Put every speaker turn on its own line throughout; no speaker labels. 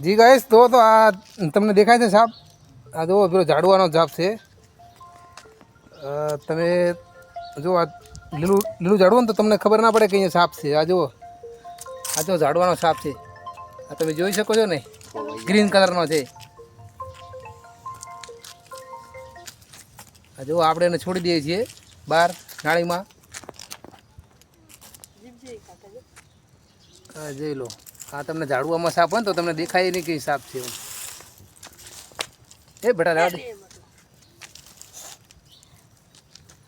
જી guys તો આ તમને દેખાય છે સાપ? આ જો પેલો ઝાડવાનો સાપ છે. તમે જો આ લીલું લીલું ઝાડવું ને તો તમને ખબર ના પડે કે અહીંયા સાપ છે. આ જો ઝાડવાનો સાપ છે. આ તમે જોઈ શકો છો ને, ગ્રીન કલરનો છે. આ જો આપણે એને છોડી દઈએ છીએ બહાર નાળીમાં. હા જોઈ લો. આ તમને ઝાડવામાં સાપ હોય ને તો તમને દેખાય નહીં કે સાપ છે. એ બેટા રાડ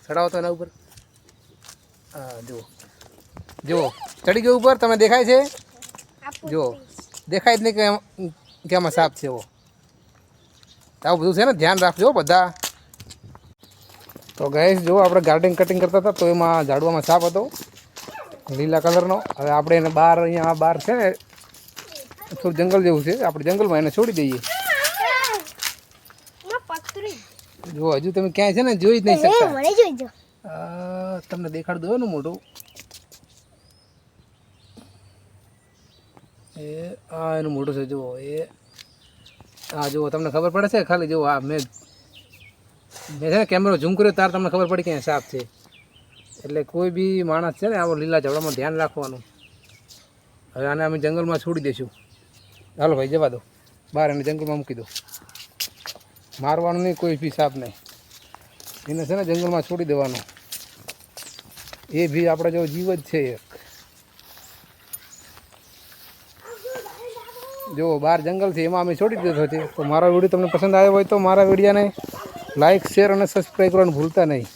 ચડાવો તો એના ઉપર. હા જુઓ જુઓ ચડી ગયો ઉપર. તમે દેખાય છે? જુઓ દેખાય જ નહીં કે આમાં સાપ છે. એવો આવું બધું છે ને, ધ્યાન રાખજો બધા. તો ગાઈસ જો આપણે ગાર્ડન કટિંગ કરતા હતા તો એમાં ઝાડવામાં સાપ હતો લીલા કલરનો. હવે આપણે એને બહાર, અહીંયા બહાર છે ને થોડું જંગલ જેવું છે, આપણે જંગલમાં એને છોડી દઈએ. જો હજુ તમે ક્યાંય છે ને જોઈ જ નહીં શકતા. તમને દેખાડ દો ને મોટું. એ આ એનું મોટું છે જુઓ. એ હા જુઓ તમને ખબર પડે છે ખાલી. જુઓ આ મેં છે ને કેમેરો ઝૂમ કર્યો તાર તમને ખબર પડી કે સાપ છે. એટલે કોઈ બી માણસ છે ને આવો લીલા ઝાડવામાં ધ્યાન રાખવાનું. હવે આને અમે જંગલમાં છોડી દઈશું. હાલો ભાઈ જવા દો બહાર, એને જંગલમાં મૂકી દો. મારવાનું નહીં કોઈ બી સાપ નહીં. એને છે ને જંગલમાં છોડી દેવાનો. એ બી આપણે જો જીવ જ છે એક. જો બહાર જંગલ છે એમાં અમે છોડી દીધો છે. તો મારો વિડીયો તમને પસંદ આવ્યો હોય તો મારા વિડીયોને લાઇક, શેર અને સબસ્ક્રાઈબ કરવાનું ભૂલતા નહીં.